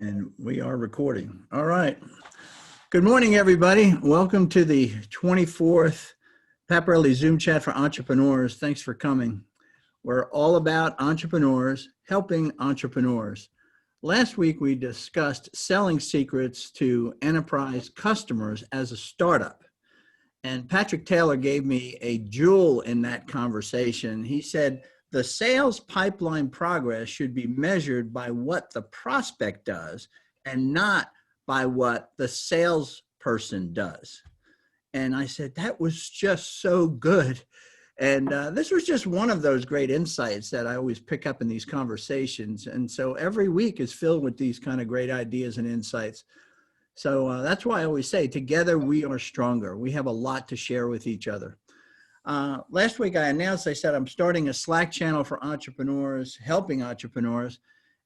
And we are recording. All right. Good morning, everybody. Welcome to the 24th Paparelli Zoom chat for entrepreneurs. Thanks for coming. We're all about entrepreneurs, helping entrepreneurs. Last week, we discussed selling secrets to enterprise customers as a startup. And Patrick Taylor gave me a jewel in that conversation. He said, the sales pipeline progress should be measured by what the prospect does and not by what the salesperson does. And I said, that was just so good. And this was just one of those great insights that I always pick up in these conversations. And so every week is filled with these kind of great ideas and insights. So that's why I always say, together we are stronger. We have a lot to share with each other. Last week I said I'm starting a Slack channel for entrepreneurs, helping entrepreneurs.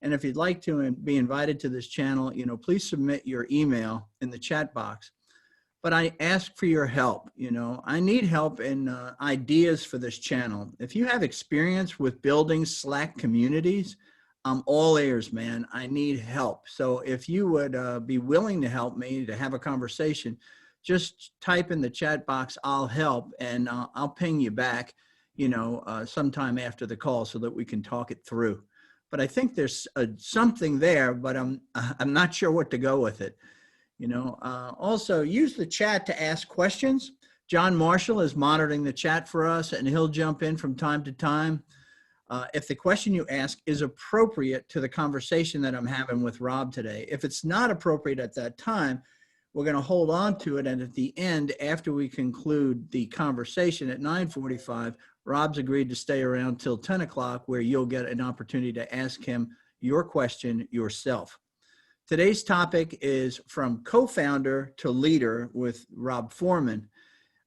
And if you'd like to be invited to this channel, please submit your email in the chat box. But I ask for your help. I need help in ideas for this channel. If you have experience with building Slack communities, I'm all ears, man. I need help. So if you would be willing to help me to have a conversation, just type in the chat box, I'll help, and I'll ping you back, sometime after the call so that we can talk it through. But I think there's something there, but I'm not sure what to go with it. Also use the chat to ask questions. John Marshall is monitoring the chat for us, and he'll jump in from time to time. If the question you ask is appropriate to the conversation that I'm having with Rob today. If it's not appropriate at that time, we're going to hold on to it, and at the end, after we conclude the conversation at 9:45, Rob's agreed to stay around till 10 o'clock, where you'll get an opportunity to ask him your question yourself. Today's topic is from co-founder to leader with Rob Forman.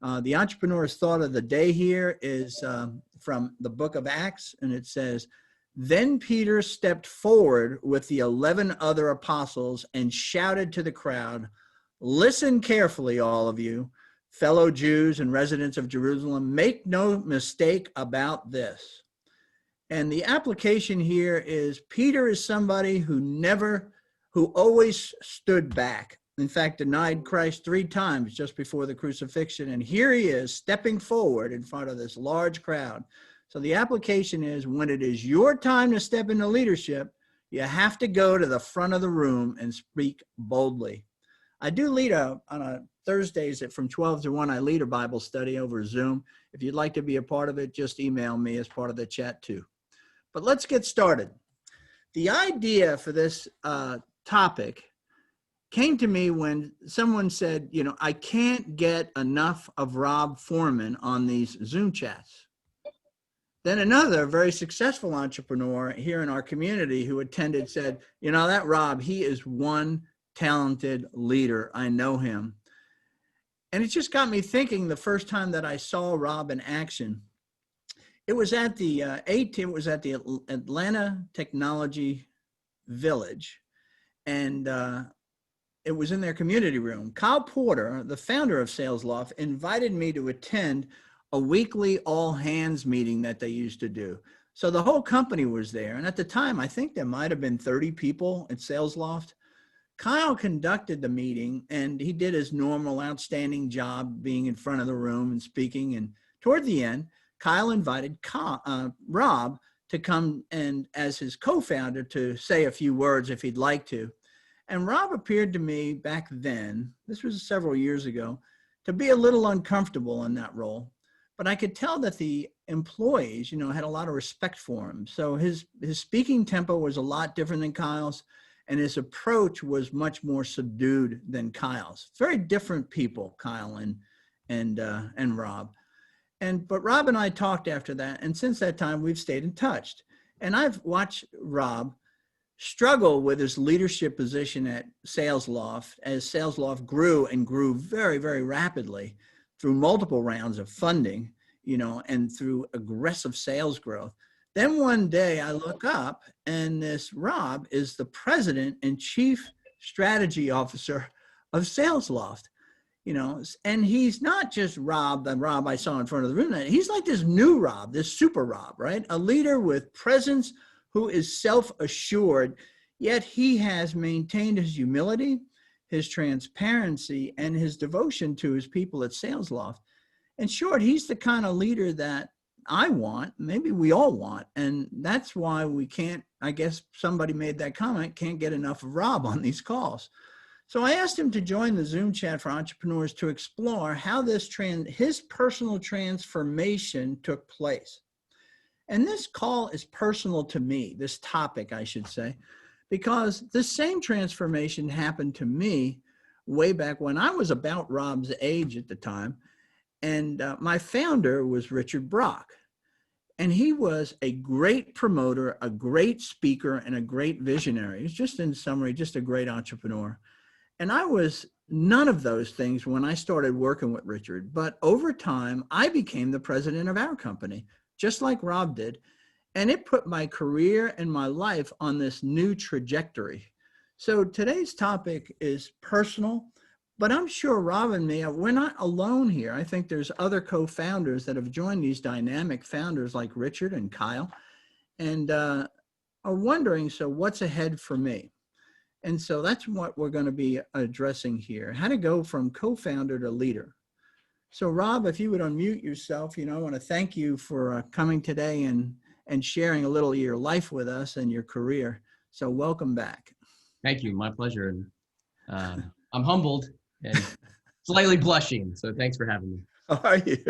The entrepreneur's thought of the day here is from the book of Acts, and it says, "Then Peter stepped forward with the 11 other apostles and shouted to the crowd, 'Listen carefully, all of you, fellow Jews and residents of Jerusalem. Make no mistake about this.'" And the application here is Peter is somebody who always stood back. In fact, denied Christ 3 times just before the crucifixion. And here he is stepping forward in front of this large crowd. So the application is, when it is your time to step into leadership, you have to go to the front of the room and speak boldly. I do lead on a Thursdays from 12 to 1, I lead a Bible study over Zoom. If you'd like to be a part of it, just email me as part of the chat too. But let's get started. The idea for this topic came to me when someone said, I can't get enough of Rob Forman on these Zoom chats. Then another very successful entrepreneur here in our community who attended said, that Rob, he is one talented leader. I know him. And it just got me thinking the first time that I saw Rob in action. It was at the Atlanta Technology Village, and it was in their community room. Kyle Porter, the founder of SalesLoft, invited me to attend a weekly all hands meeting that they used to do. So the whole company was there. And at the time, I think there might've been 30 people at SalesLoft. Kyle conducted the meeting, and he did his normal outstanding job being in front of the room and speaking. And toward the end, Kyle invited Rob to come and as his co-founder to say a few words if he'd like to. And Rob appeared to me back then, this was several years ago, to be a little uncomfortable in that role. But I could tell that the employees, had a lot of respect for him. So his speaking tempo was a lot different than Kyle's, and his approach was much more subdued than Kyle's. Very different people, Kyle and Rob. But Rob and I talked after that, and since that time, we've stayed in touch. And I've watched Rob struggle with his leadership position at SalesLoft as SalesLoft grew and grew very, very rapidly through multiple rounds of funding, and through aggressive sales growth. Then one day I look up, and this Rob is the president and chief strategy officer of SalesLoft, and he's not just Rob, the Rob I saw in front of the room. He's like this new Rob, this super Rob, right? A leader with presence who is self-assured, Yet he has maintained his humility, his transparency, and his devotion to his people at SalesLoft. In short, he's the kind of leader that I want, maybe we all want. And that's why we can't, I guess somebody made that comment, can't get enough of Rob on these calls. So I asked him to join the Zoom chat for entrepreneurs to explore how his personal transformation took place. And this call is personal to me, this topic, I should say, because the same transformation happened to me way back when I was about Rob's age at the time. And my founder was Richard Brock. And he was a great promoter, a great speaker, and a great visionary. He's just, in summary, just a great entrepreneur. And I was none of those things when I started working with Richard. But over time, I became the president of our company, just like Rob did. And it put my career and my life on this new trajectory. So today's topic is personal, but I'm sure Rob and me, we're not alone here. I think there's other co-founders that have joined these dynamic founders like Richard and Kyle and are wondering, so what's ahead for me? And so that's what we're going to be addressing here, how to go from co-founder to leader. So Rob, if you would unmute yourself, I want to thank you for coming today and sharing a little of your life with us and your career. So welcome back. Thank you. My pleasure. And I'm humbled and slightly blushing. So thanks for having me. How are you?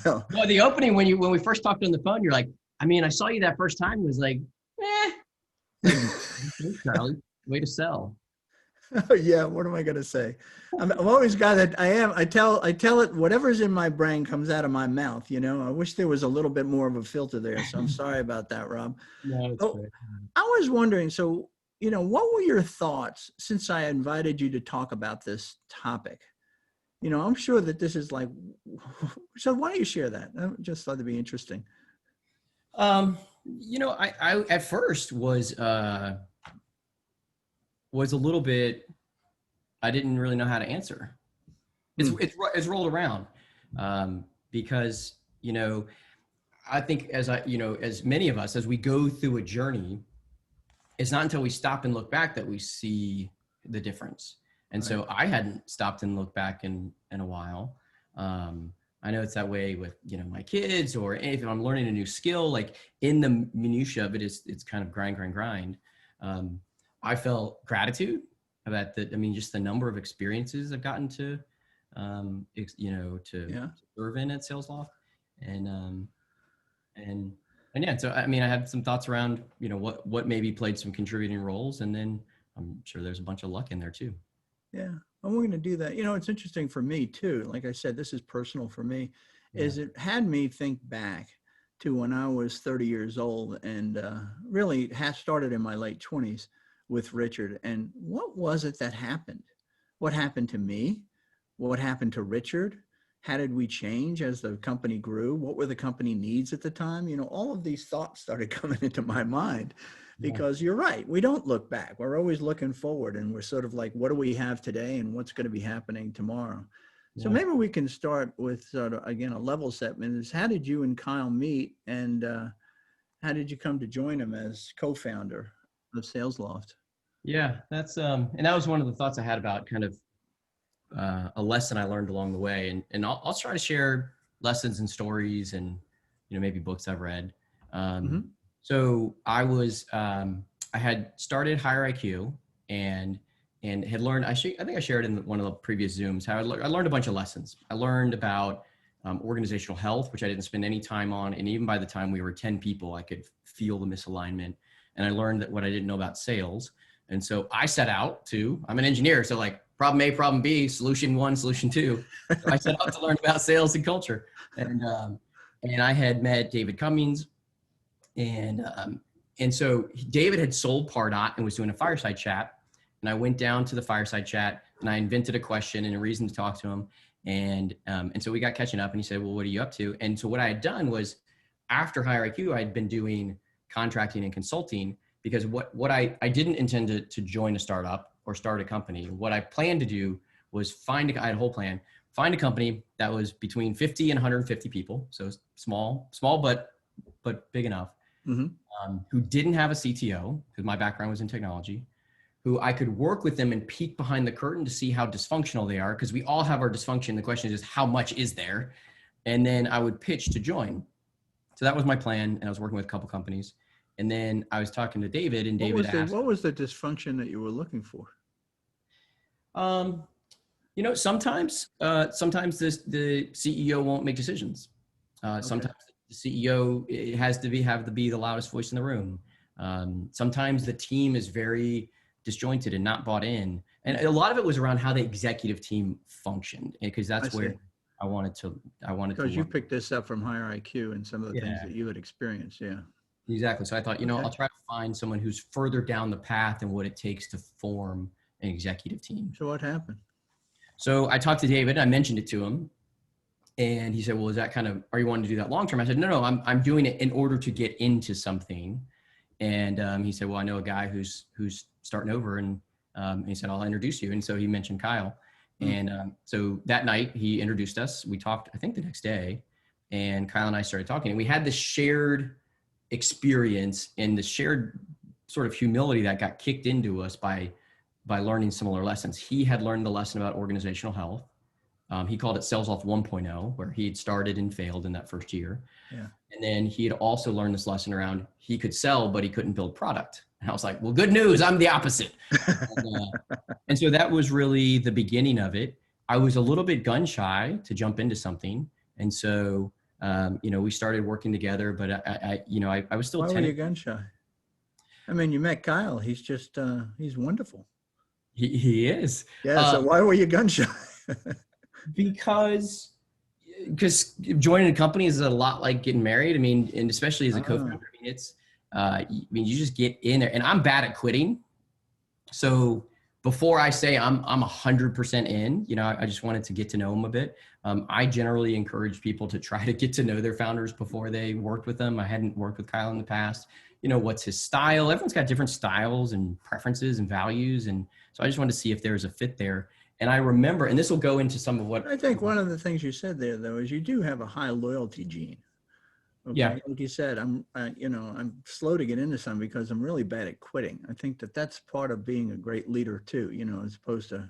Well, the opening, when we first talked on the phone, you're like, I saw you that first time was like, Thanks, Charlie. Way to sell. Oh yeah, what am I going to say? I'm always got that. I tell it, whatever's in my brain comes out of my mouth. I wish there was a little bit more of a filter there. So I'm sorry about that, Rob. No, it's great. I was wondering, so, what were your thoughts since I invited you to talk about this topic? I'm sure that this is like, so why don't you share that? I just thought it'd be interesting. I at first was a little bit, I didn't really know how to answer. It's rolled around because, I think as many of us, as we go through a journey, it's not until we stop and look back that we see the difference. And so I hadn't stopped and looked back in a while. I know it's that way with, my kids, or if I'm learning a new skill, like in the minutia of it, it's kind of grind. I felt gratitude about just the number of experiences I've gotten to, serve in at SalesLoft. And yeah, so, I had some thoughts around, what maybe played some contributing roles. And then I'm sure there's a bunch of luck in there too. Yeah. And we're going to do that. It's interesting for me too. Like I said, this is personal for me, is it had me think back to when I was 30 years old and really started in my late 20s with Richard. And what was it that happened? What happened to me? What happened to Richard? How did we change as the company grew? What were the company needs at the time? All of these thoughts started coming into my mind because you're right. We don't look back. We're always looking forward, and we're sort of like, what do we have today and what's going to be happening tomorrow? Yeah. So maybe we can start with sort of, again, a level set. Is how did you and Kyle meet, and how did you come to join him as co-founder of SalesLoft? Yeah, that's and that was one of the thoughts I had about kind of a lesson I learned along the way, and I'll try to share lessons and stories and maybe books I've read. So I was I had started Higher IQ and had learned. I think I shared in one of the previous Zooms how I learned a bunch of lessons. I learned about organizational health, which I didn't spend any time on, and even by the time we were 10 people, I could feel the misalignment. And I learned that what I didn't know about sales. And so I set out to, I'm an engineer, so like problem A, problem B, solution one, solution two. So I set out to learn about sales and culture. And I had met David Cummings, and so David had sold Pardot and was doing a fireside chat. And I went down to the fireside chat and I invented a question and a reason to talk to him. And so we got catching up, and he said, well, what are you up to? And so what I had done was, after Higher IQ, I had been doing contracting and consulting, because what I didn't intend to join a startup or start a company. What I planned to do was I had a whole plan, find a company that was between 50 and 150 people. So small, but big enough. Mhm. who didn't have a CTO, because my background was in technology, who I could work with them and peek behind the curtain to see how dysfunctional they are, because we all have our dysfunction. The question is, how much is there? And then I would pitch to join. So that was my plan, and I was working with a couple companies. And then I was talking to David, and David asked, what was the dysfunction that you were looking for? sometimes the CEO won't make decisions. Sometimes the CEO has to have to be the loudest voice in the room. Sometimes the team is very disjointed and not bought in. And a lot of it was around how the executive team functioned, because that's where I wanted to Because you picked this up from Higher IQ and some of the things that you had experienced. Yeah. Exactly. So I thought, I'll try to find someone who's further down the path and what it takes to form an executive team. So what happened? So I talked to David, I mentioned it to him, and he said, well, is that are you wanting to do that long-term? I said, no, I'm doing it in order to get into something. And he said, well, I know a guy who's starting over, and he said, I'll introduce you. And so he mentioned Kyle. And so that night he introduced us. We talked, I think the next day, and Kyle and I started talking, and we had this shared experience and the shared sort of humility that got kicked into us by learning similar lessons. He had learned the lesson about organizational health. He called it SalesLoft 1.0, where he had started and failed in that first year. Yeah. And then he had also learned this lesson around he could sell, but he couldn't build product. And I was like, well, good news. I'm the opposite. And so that was really the beginning of it. I was a little bit gun shy to jump into something. And so, we started working together, but I was still. Why were you gun shy? I mean, you met Kyle. He's just, he's wonderful. He is. Yeah. So why were you gun shy? Because joining a company is a lot like getting married. I mean, and especially as a co-founder, you just get in there, and I'm bad at quitting. So before I say I'm 100% in, I just wanted to get to know them a bit. I generally encourage people to try to get to know their founders before they worked with them. I hadn't worked with Kyle in the past. What's his style? Everyone's got different styles and preferences and values. And so I just wanted to see if there's a fit there. And I remember, and this will go into some of what I think one of the things you said there, though, is you do have a high loyalty gene. Okay? Yeah. Like you said, I'm slow to get into something because I'm really bad at quitting. I think that's part of being a great leader too, as opposed to,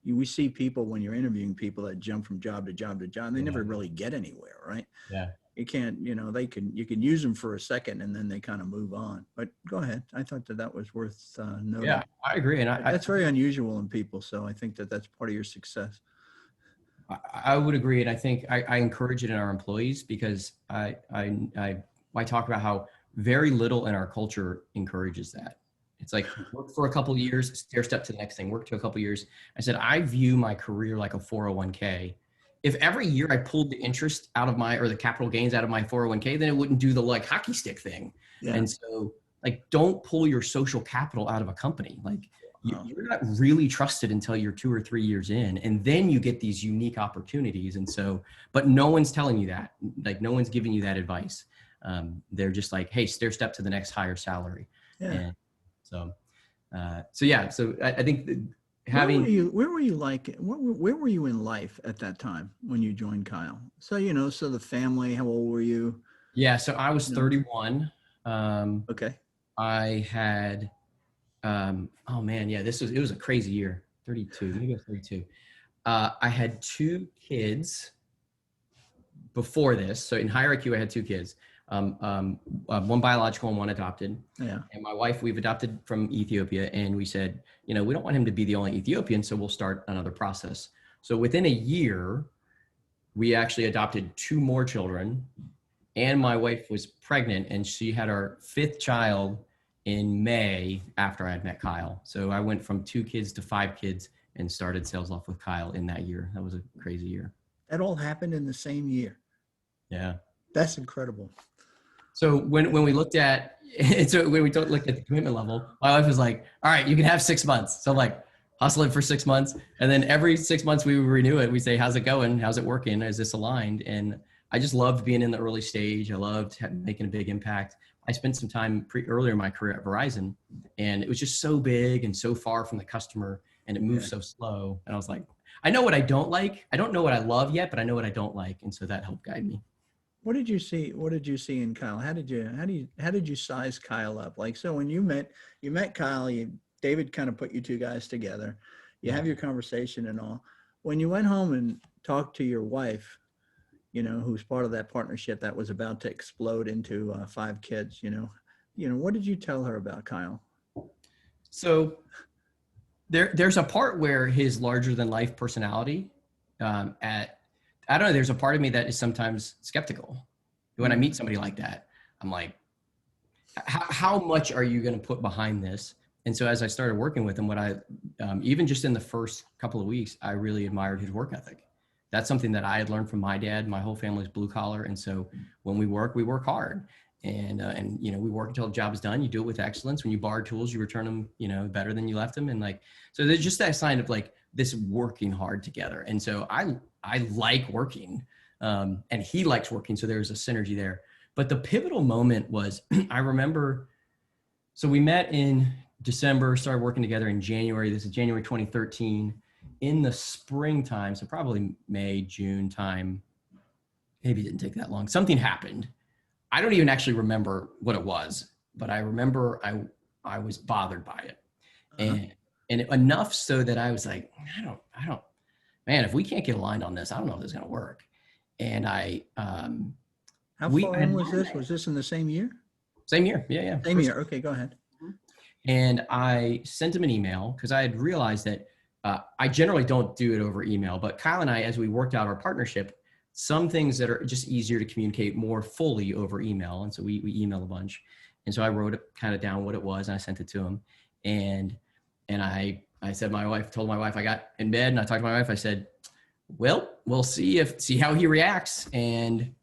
we see people when you're interviewing people that jump from job to job to job, they never really get anywhere, right? Yeah. You can't, you can use them for a second and then they kind of move on. But go ahead. I thought that was worth noting. Yeah, I agree. And that's very unusual in people. So I think that's part of your success. I would agree. And I think I encourage it in our employees, because I talk about how very little in our culture encourages that. It's like, work for a couple of years, stair step to the next thing, work to a couple of years. I said, I view my career like a 401k. If every year I pulled the interest out of or the capital gains out of my 401k, then it wouldn't do the hockey stick thing. Yeah. And so don't pull your social capital out of a company. You're not really trusted until you're 2 or 3 years in, and then you get these unique opportunities. And so, but no one's telling you that, no one's giving you that advice. They're just like, hey, stair step to the next higher salary. Yeah. And so I think where were you in life at that time when you joined Kyle? So, so the family, how old were you? Yeah. So I was 31. Okay. I had, it was a crazy year. 32, maybe I was 32. I had 2 kids before this. So in Higher IQ, I had 2 kids. One biological and one adopted. Yeah. And my wife, we've adopted from Ethiopia, and we said, we don't want him to be the only Ethiopian, so we'll start another process. So within a year, we actually adopted 2 more children, and my wife was pregnant, and she had our 5th child in May after I had met Kyle. So I went from 2 kids to 5 kids and started SalesLoft with Kyle in that year. That was a crazy year. That all happened in the same year. Yeah. That's incredible. So when we looked at, when we looked at the commitment level, my wife was like, all right, you can have 6 months. So I'm like, hustle it for 6 months. And then every 6 months we would renew it. We say, how's it going? How's it working? Is this aligned? And I just loved being in the early stage. I loved making a big impact. I spent some time earlier in my career at Verizon, and it was just so big and so far from the customer, and it moved so slow. And I was like, I know what I don't like. I don't know what I love yet, but I know what I don't like. And so that helped guide me. What did you see? What did you see in Kyle? How did you size Kyle up? Like, so when you met Kyle, David kind of put you two guys together. You Yeah. have your conversation and all. When you went home and talked to your wife, who's part of that partnership that was about to explode into 5 kids, what did you tell her about Kyle? So there's a part where his larger than life personality, I don't know, there's a part of me that is sometimes skeptical. When I meet somebody like that, I'm like, how much are you going to put behind this? And so as I started working with him, even just in the first couple of weeks, I really admired his work ethic. That's something that I had learned from my dad. My whole family's blue collar. And so when we work hard. And we work until the job is done. You do it with excellence. When you borrow tools, you return them, better than you left them. And so there's just that sign of this working hard together. And so I like working, and he likes working. So there's a synergy there. But the pivotal moment was, I remember, so we met in December, started working together in January. This is January 2013. In the springtime, so probably May, June time, maybe it didn't take that long. Something happened. I don't even actually remember what it was, but I remember I was bothered by it. And enough so that I was like, I don't, man, if we can't get aligned on this, I don't know if this is going to work. And how far in was this? Was this in the same year? Same year. Yeah. Same year. Okay, go ahead. And I sent him an email because I had realized that I generally don't do it over email, but Kyle and I, as we worked out our partnership, some things that are just easier to communicate more fully over email. And so we email a bunch. And so I wrote it kind of down what it was, and I sent it to him. And I said, told my wife, I got in bed and I talked to my wife. I said, well, we'll see how he reacts. And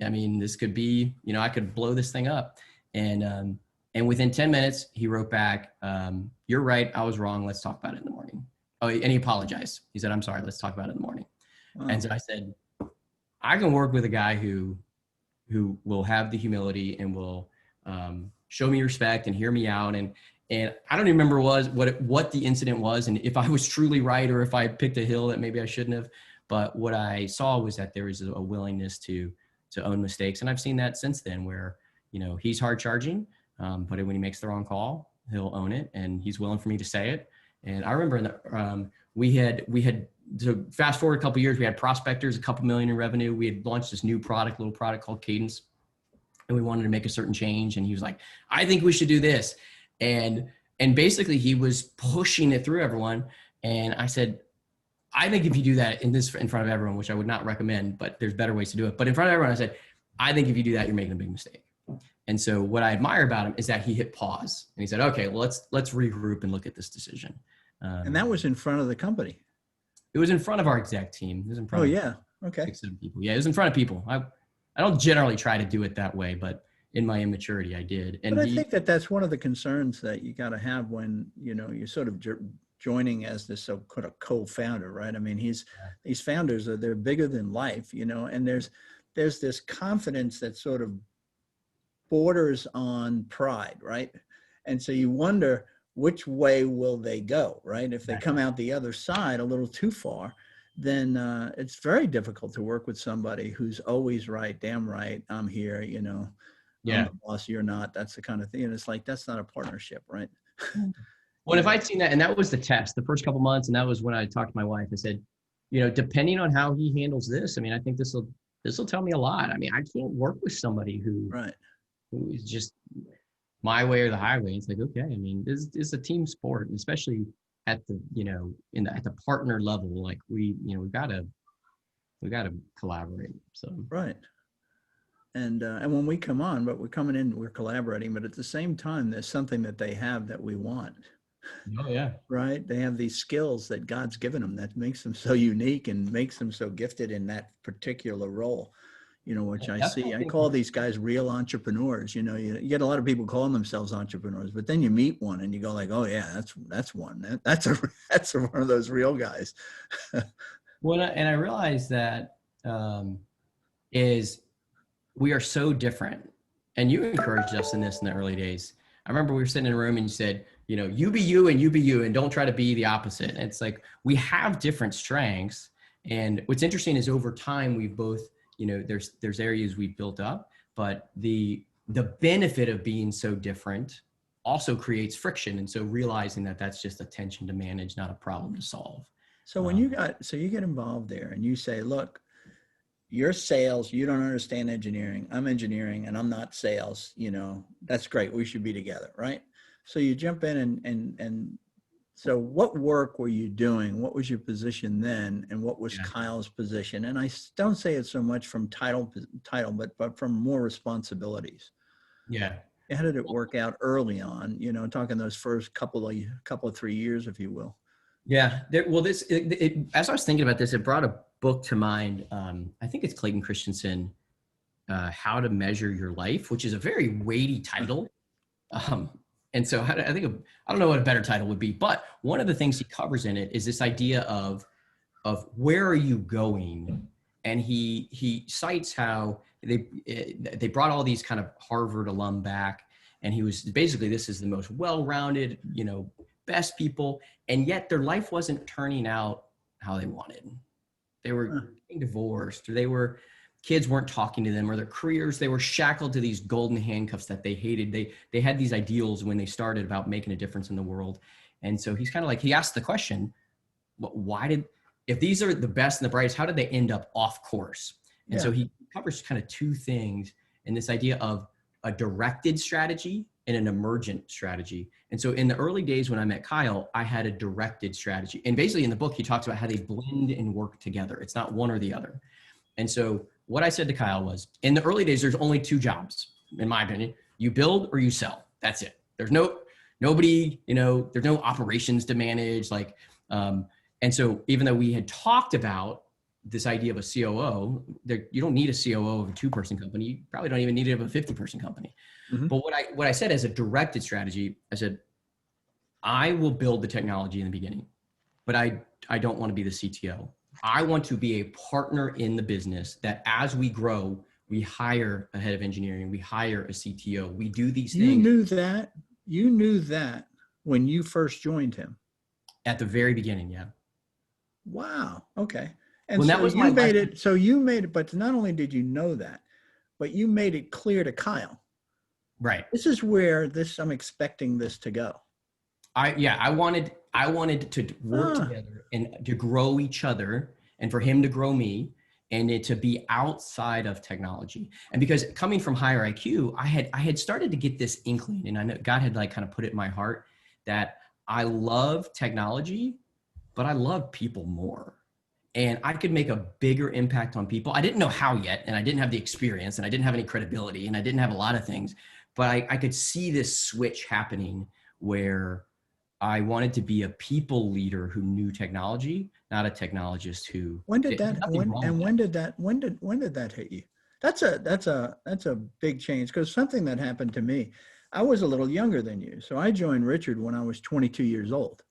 I mean, this could be, I could blow this thing up. And within 10 minutes, he wrote back, you're right. I was wrong. Let's talk about it in the morning. Oh, and he apologized. He said, I'm sorry. Let's talk about it in the morning. Wow. And so I said, I can work with a guy who will have the humility and will show me respect and hear me out. And I don't even remember what the incident was, and if I was truly right or if I picked a hill that maybe I shouldn't have. But what I saw was that there was a willingness to own mistakes, and I've seen that since then, where he's hard charging, but when he makes the wrong call, he'll own it, and he's willing for me to say it. And I remember we had. So fast forward a couple of years, we had prospectors, a couple million in revenue. We had launched this little product called Cadence, and we wanted to make a certain change. And he was like, I think we should do this. And basically he was pushing it through everyone. And I said, I think if you do that in front of everyone, which I would not recommend, but there's better ways to do it. But in front of everyone, I said, I think if you do that, you're making a big mistake. And so what I admire about him is that he hit pause and he said, okay, well, let's regroup and look at this decision. And that was in front of the company. It was in front of our exec team. It was in front of okay. 6, 7 people. Yeah, it was in front of people. I don't generally try to do it that way, but in my immaturity, I did. And but I think that's one of the concerns that you got to have when, you're sort of joining as this so-called co-founder, right? I mean, these founders they're bigger than life, and there's this confidence that sort of borders on pride, right? And so you wonder, which way will they go, right? If they come out the other side a little too far, then it's very difficult to work with somebody who's always right, damn right, I'm here, I'm the boss, you're not. That's the kind of thing. And it's like, that's not a partnership, right? Well, if I'd seen that, and that was the test, the first couple months, and that was when I talked to my wife, I said, depending on how he handles this, I mean, I think this will tell me a lot. I mean, I can't work with somebody who is just my way or the highway. It's like, okay, I mean, this is a team sport, and especially at the, at the partner level, like we've got to collaborate. So. Right. And when we come on, but we're coming in, we're collaborating, but at the same time, there's something that they have that we want. Oh yeah. Right. They have these skills that God's given them that makes them so unique and makes them so gifted in that particular role. Which I see. I call these guys real entrepreneurs. You get a lot of people calling themselves entrepreneurs, but then you meet one and you go like, oh yeah, that's one. That's one of those real guys. Well, and I realized that is we are so different. And you encouraged us in this in the early days. I remember we were sitting in a room and you said, you be you and you be you, and don't try to be the opposite. And it's like, we have different strengths. And what's interesting is over time, we've both there's areas we've built up, but the benefit of being so different also creates friction. And so realizing that that's just a tension to manage, not a problem to solve. So when you get involved there and you say, look, you're sales, you don't understand engineering. I'm engineering and I'm not sales, that's great. We should be together, right? So you jump in and so what work were you doing? What was your position then? And what was Kyle's position? And I don't say it so much from title, but from more responsibilities. Yeah. How did it work out early on, talking those first couple of 3 years, if you will? Yeah. As I was thinking about this, it brought a book to mind. I think it's Clayton Christensen, How to Measure Your Life, which is a very weighty title. And so I don't know what a better title would be, but one of the things he covers in it is this idea of where are you going? And he cites how they brought all these kind of Harvard alum back, and he was basically, this is the most well-rounded, best people, and yet their life wasn't turning out how they wanted. They were getting divorced, or kids weren't talking to them, or their careers, they were shackled to these golden handcuffs that they hated. They had these ideals when they started about making a difference in the world. And so he's kind of like, he asked the question, if these are the best and the brightest, how did they end up off course? And so he covers kind of two things in this idea of a directed strategy and an emergent strategy. And so in the early days when I met Kyle, I had a directed strategy. And basically in the book, he talks about how they blend and work together. It's not one or the other. And so what I said to Kyle was, in the early days, there's only two jobs, in my opinion. You build or you sell. That's it. There's nobody, there's no operations to manage. And so even though we had talked about this idea of a COO, you don't need a COO of a 2-person company. You probably don't even need it of a 50-person company. Mm-hmm. But what I said as a directed strategy, I said, I will build the technology in the beginning, but I don't want to be the CTO. I want to be a partner in the business that as we grow, we hire a head of engineering, we hire a CTO, we do these things. You knew that when you first joined him? At the very beginning, yeah. Wow. Okay. And well, so that was you made it, but not only did you know that, but you made it clear to Kyle. Right. This is where I'm expecting this to go. I wanted to work together and to grow each other, and for him to grow me, and it to be outside of technology. And because coming from higher IQ, I had started to get this inkling, and I know God had kind of put it in my heart that I love technology, but I love people more. And I could make a bigger impact on people. I didn't know how yet, and I didn't have the experience, and I didn't have any credibility, and I didn't have a lot of things, but I could see this switch happening where I wanted to be a people leader who knew technology, not a technologist who. When did that hit you? That's a big change, because something that happened to me, I was a little younger than you. So I joined Richard when I was 22 years old,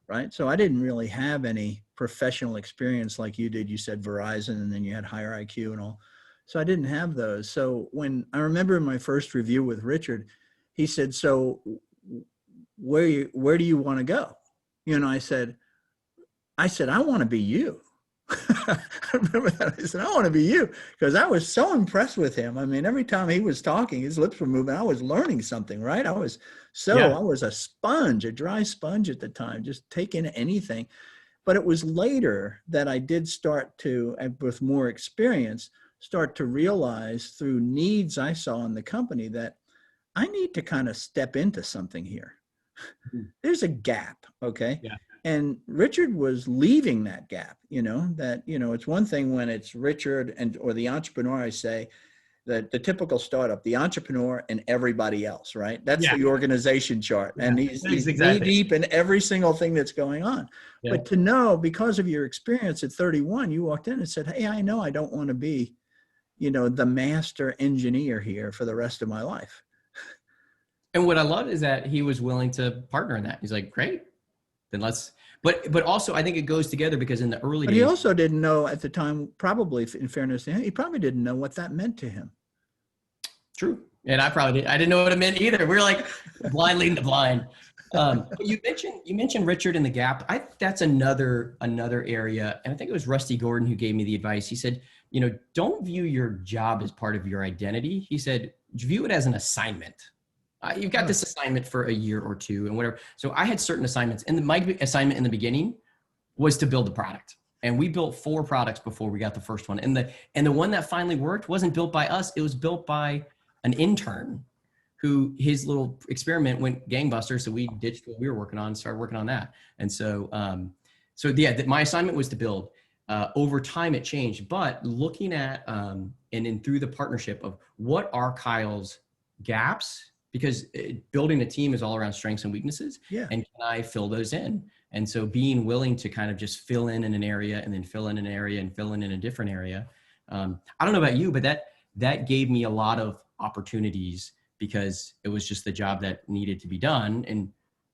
right? So I didn't really have any professional experience like you did. You said Verizon, and then you had higher IQ and all. So I didn't have those. So when I remember my first review with Richard, he said, so where do you want to go? I said, I want to be you. I remember that. I said, I want to be you, because I was so impressed with him. I mean, every time he was talking, his lips were moving. I was learning something, right? I was a sponge, a dry sponge at the time, just take in anything. But it was later that I did start to, with more experience, start to realize through needs I saw in the company that I need to kind of step into something here. There's a gap. Okay. Yeah. And Richard was leaving that gap, it's one thing when it's Richard or the entrepreneur, I say, that the typical startup, the entrepreneur and everybody else, right? That's the organization chart. Yeah. And he's knee deep in every single thing that's going on. Yeah. But to know, because of your experience at 31, you walked in and said, hey, I know I don't want to be, the master engineer here for the rest of my life. And what I love is that he was willing to partner in that. He's like, great, then let's, but also I think it goes together, because in the early days. He also didn't know at the time, probably in fairness to him, he probably didn't know what that meant to him. True. And I didn't know what it meant either. We're like blind leading the blind. You mentioned Richard and the gap. I think that's another area. And I think it was Rusty Gordon who gave me the advice. He said, don't view your job as part of your identity. He said, view it as an assignment. You've got this assignment for a year or two and whatever. So I had certain assignments, and my assignment in the beginning was to build the product. And we built 4 products before we got the first one. And the one that finally worked wasn't built by us. It was built by an intern who his little experiment went gangbusters. So we ditched what we were working on and started working on that. And so, my assignment was to build. Over time it changed, but looking at, and then through the partnership of what are Kyle's gaps, because building a team is all around strengths and weaknesses. Yeah. And can I fill those in? And so being willing to kind of just fill in an area and then fill in an area and fill in a different area. I don't know about you, but that gave me a lot of opportunities because it was just the job that needed to be done. And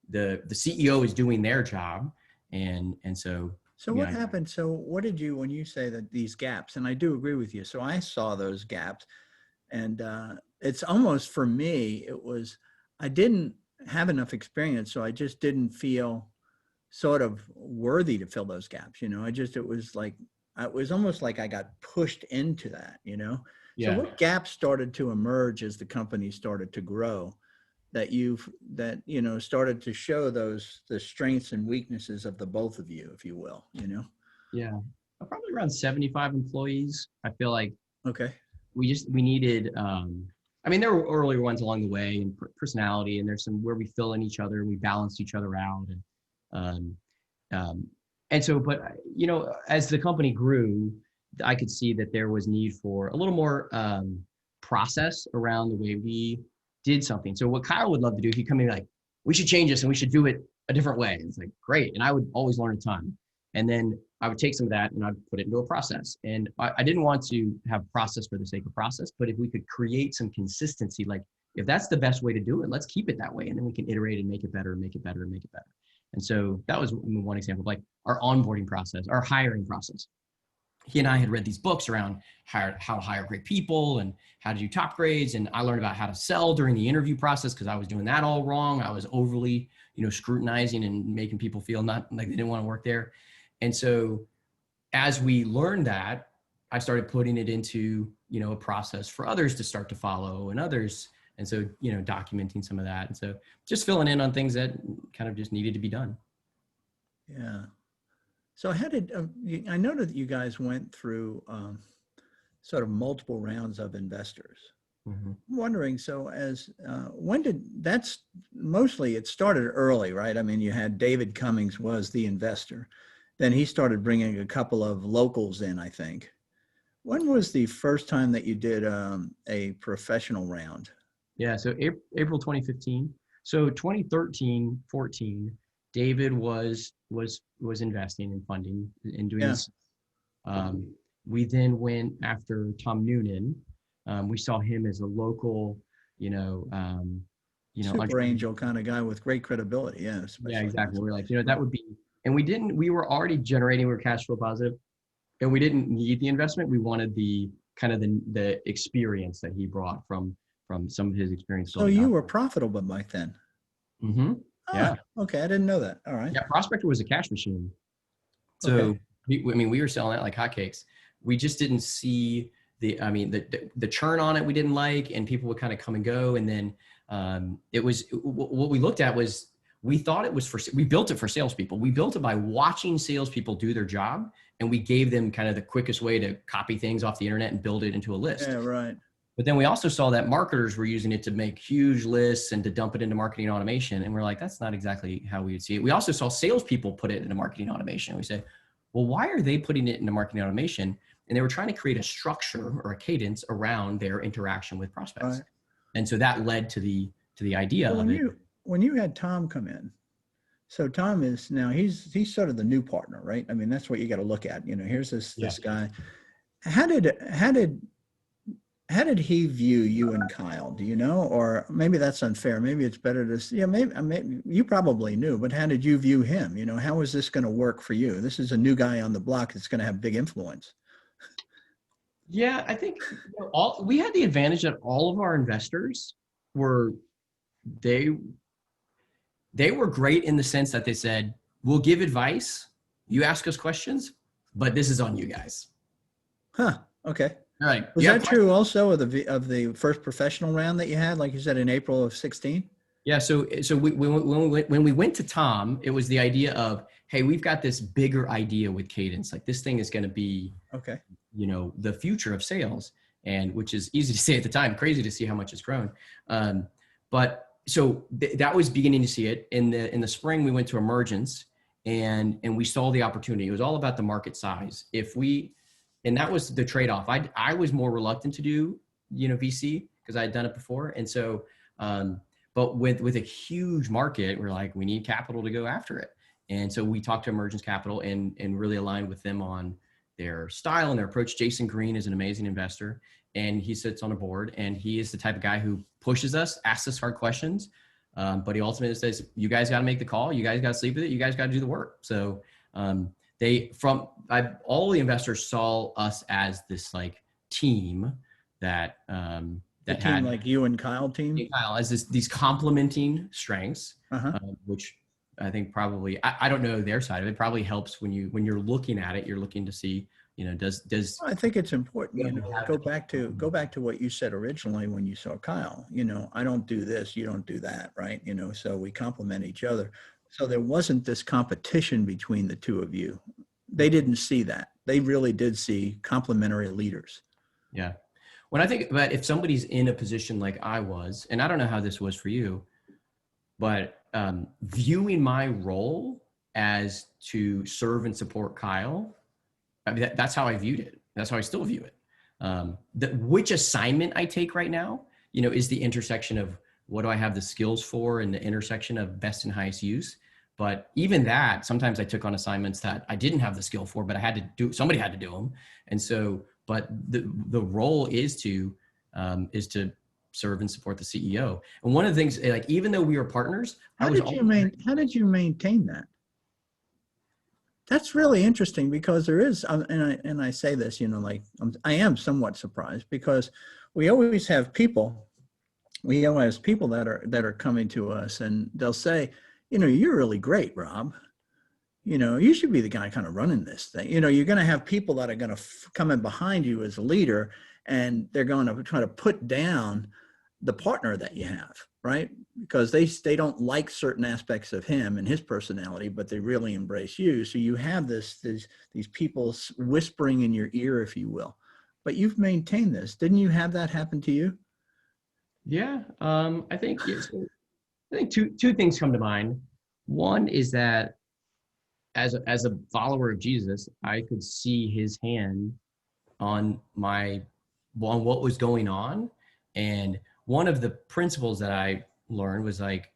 the CEO is doing their job. And so what happened? So what did you, when you say that these gaps, and I do agree with you. So I saw those gaps, and it's almost, for me, it was, I didn't have enough experience. So I just didn't feel sort of worthy to fill those gaps. It was almost like I got pushed into that, Yeah. So what gaps started to emerge as the company started to grow that started to show the strengths and weaknesses of the both of you, if you will, Yeah. Probably around 75 employees. I feel like Okay. we needed, there were earlier ones along the way and personality, and there's some where we fill in each other and we balanced each other out. But as the company grew, I could see that there was need for a little more process around the way we did something. So what Kyle would love to do, he'd come in like, we should change this and we should do it a different way. It's like, great. And I would always learn a ton. And then I would take some of that and I'd put it into a process. And I didn't want to have process for the sake of process, but if we could create some consistency, like if that's the best way to do it, let's keep it that way. And then we can iterate and make it better and make it better and make it better. And so that was one example, like our onboarding process, our hiring process. He and I had read these books around how to hire great people and how to do top grades. And I learned about how to sell during the interview process because I was doing that all wrong. I was overly, scrutinizing and making people feel not like they didn't want to work there. And so as we learned that, I started putting it into, a process for others to start to follow and others. And so, documenting some of that. And so just filling in on things that kind of just needed to be done. Yeah. So how did, I know that you guys went through sort of multiple rounds of investors. Mm-hmm. I'm wondering, so mostly it started early, right? I mean, you had David Cummings was the investor. Then he started bringing a couple of locals in, I think. When was the first time that you did a professional round? Yeah, so April 2015. So 2013, 14, David was investing and funding and doing this. We then went after Tom Noonan. We saw him as a local, super angel kind of guy with great credibility. Yeah. Yeah, exactly. We're like, that would be, and we were already generating, we were cash flow positive, and we didn't need the investment. We wanted the kind of the experience that he brought from some of his experience. So you were profitable back then. Mm-hmm. Yeah. Okay. I didn't know that. All right. Yeah. Prospector was a cash machine. So, we were selling that like hotcakes. We just didn't see the churn on it. We didn't like, and people would kind of come and go. And then what we looked at was, we thought it was we built it for salespeople. We built it by watching salespeople do their job. And we gave them kind of the quickest way to copy things off the internet and build it into a list. Yeah. Right. But then we also saw that marketers were using it to make huge lists and to dump it into marketing automation. And we're like, that's not exactly how we would see it. We also saw salespeople put it into marketing automation. We said, well, why are they putting it into marketing automation? And they were trying to create a structure or a cadence around their interaction with prospects. Right. And so that led to the idea of it. When you had Tom come in, so Tom is now, he's sort of the new partner, right? I mean, that's what you got to look at. Here's this guy. How did he view you and Kyle? Do you know? Or maybe that's unfair. Maybe it's better to, maybe you probably knew, but how did you view him? How is this going to work for you? This is a new guy on the block that's going to have big influence. Yeah, I think we had the advantage that all of our investors were great in the sense that they said, we'll give advice, you ask us questions, but this is on you guys. Huh. Okay. Right. Was that true also of the first professional round that you had, like you said, in April of 16? Yeah. So when we went to Tom, it was the idea of, hey, we've got this bigger idea with Cadence. Like this thing is going to be, Okay. the future of sales, and which is easy to say at the time, crazy to see how much it's grown. But so that was beginning to see it in the spring. We went to Emergence, and we saw the opportunity. It was all about the market size. And that was the trade-off. I was more reluctant to do, VC because I had done it before. And so, but with a huge market, we're like, we need capital to go after it. And so we talked to Emergence Capital and really aligned with them on their style and their approach. Jason Green is an amazing investor, and he sits on a board, and he is the type of guy who pushes us, asks us hard questions. But he ultimately says, you guys got to make the call. You guys got to sleep with it. You guys got to do the work. So all the investors saw us as this like team that, The team like you and Kyle team? Kyle as these complementing strengths, Uh-huh. which I think probably, I don't know their side of it, probably helps when you're looking at it, you're looking to see, does I think it's important, have go back to what you said originally when you saw Kyle. I don't do this, you don't do that, right? So we complement each other. So there wasn't this competition between the two of you. They didn't see that. They really did see complementary leaders. Yeah. When I think about if somebody's in a position like I was, and I don't know how this was for you, but viewing my role as to serve and support Kyle, I mean, that's how I viewed it. That's how I still view it. Which assignment I take right now, is the intersection of what do I have the skills for and the intersection of best and highest use. But even that, sometimes I took on assignments that I didn't have the skill for, but somebody had to do them. And so, but the role is to serve and support the CEO. And one of the things, like, even though we were partners, how did you maintain that? That's really interesting because there is, and I say this, I am somewhat surprised because we always have people that are coming to us and they'll say, you're really great, Rob. You should be the guy kind of running this thing. You're going to have people that are going to come in behind you as a leader, and they're going to try to put down the partner that you have, right? Because they don't like certain aspects of him and his personality, but they really embrace you. So you have these people whispering in your ear, if you will. But you've maintained this. Didn't you have that happen to you? Yeah, I think two things come to mind. One is that as a follower of Jesus, I could see his hand on what was going on. And one of the principles that I learned was like,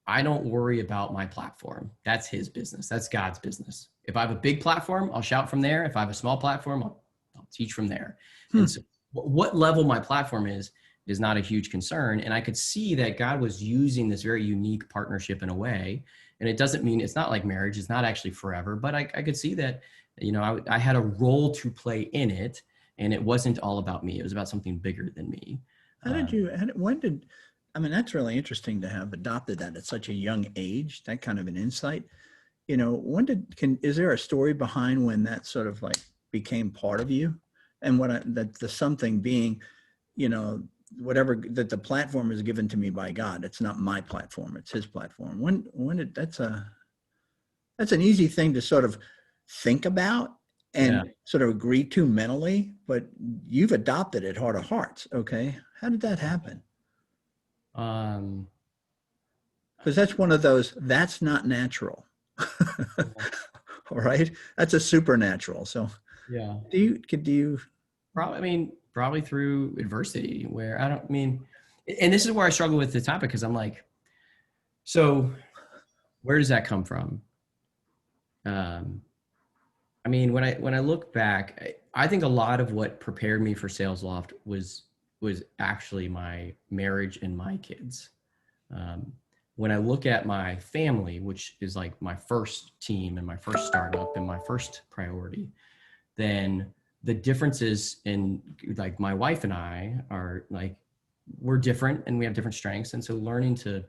I don't worry about my platform. That's his business. That's God's business. If I have a big platform, I'll shout from there. If I have a small platform, I'll teach from there. And so what level my platform is not a huge concern. And I could see that God was using this very unique partnership in a way. And it doesn't mean it's not like marriage. It's not actually forever, but I could see that, I had a role to play in it, and it wasn't all about me. It was about something bigger than me. That's really interesting to have adopted that at such a young age, that kind of an insight. Is there a story behind when that sort of like became part of you? And the something being, whatever that the platform is given to me by God. It's not my platform. It's his platform. That's an easy thing to sort of think about and sort of agree to mentally, but you've adopted it heart of hearts. Okay. How did that happen? Because that's one of those, that's not natural. All right. That's a supernatural. So yeah. Do you probably through adversity where and this is where I struggle with the topic, because I'm like, so where does that come from? When I look back, I think a lot of what prepared me for SalesLoft was actually my marriage and my kids. When I look at my family, which is like my first team and my first startup and my first priority, then the differences in like my wife and I are like, we're different and we have different strengths. And so learning to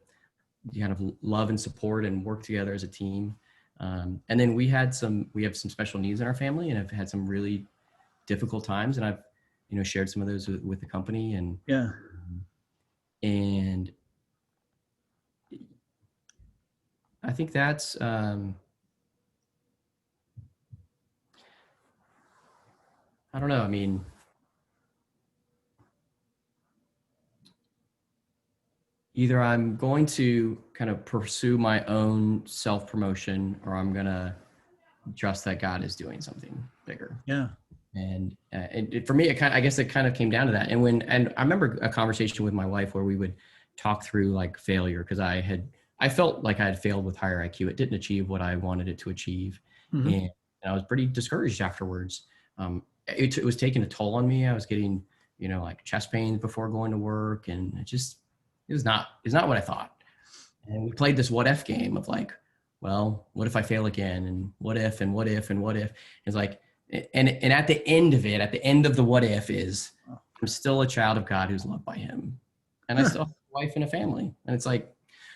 kind of love and support and work together as a team. And then we have some special needs in our family and have had some really difficult times. And shared some of those with the company, Yeah. and I think that's, I don't know. I mean, either I'm going to kind of pursue my own self-promotion, or I'm going to trust that God is doing something bigger. Yeah. And for me, I guess it kind of came down to that. And I remember a conversation with my wife where we would talk through like failure, because I felt like I had failed with higher IQ. It didn't achieve what I wanted it to achieve. Mm-hmm. And I was pretty discouraged afterwards. It was taking a toll on me. I was getting, like chest pains before going to work, and it was not what I thought. And we played this what if game of like, well, what if I fail again? And what if, and what if, and what if? It's like, and at the end of it, at the end of the what if is, I'm still a child of God who's loved by him. And I still have a wife and a family. And it's like,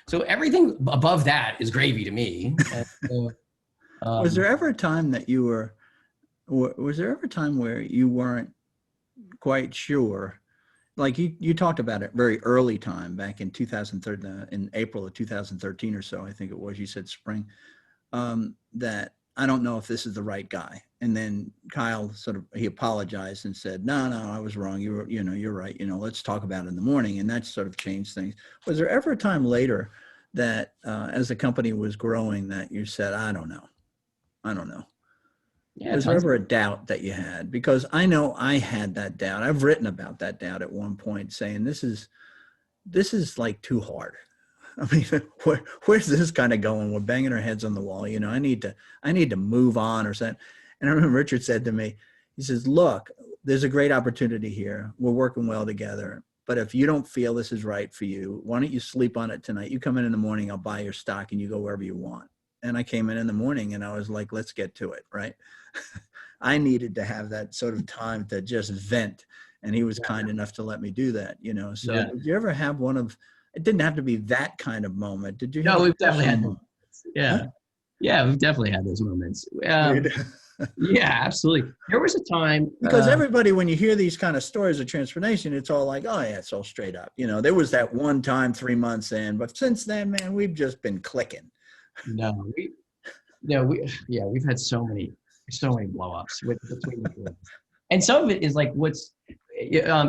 so everything above that is gravy to me. And so, was there ever a time that was there ever a time where you weren't quite sure? Like you talked about it very early time back in 2013, in April of 2013 or so, I think it was, you said spring, that I don't know if this is the right guy. And then Kyle he apologized and said, no, I was wrong. You're right. Let's talk about it in the morning. And that sort of changed things. Was there ever a time later that as the company was growing that you said, I don't know? Yeah, Was there ever a doubt that you had? Because I know I had that doubt. I've written about that doubt at one point, saying this is like too hard. I mean, where's this kind of going? We're banging our heads on the wall. I need to move on or something. And I remember Richard said to me, he says, look, there's a great opportunity here. We're working well together. But if you don't feel this is right for you, why don't you sleep on it tonight? You come in the morning, I'll buy your stock and you go wherever you want. And I came in the morning and I was like, let's get to it. Right. I needed to have that sort of time to just vent. And he was kind enough to let me do that, So did you ever have it didn't have to be that kind of moment. Did you? No, we've definitely had moments? Yeah. Huh? Yeah, we've definitely had those moments. Yeah, absolutely. There was a time. Because everybody, when you hear these kind of stories of transformation, it's all like, oh yeah, it's all straight up. There was that one time 3 months in, but since then, man, we've just been clicking. We've had so many blow-ups between the two of us. And some of it is like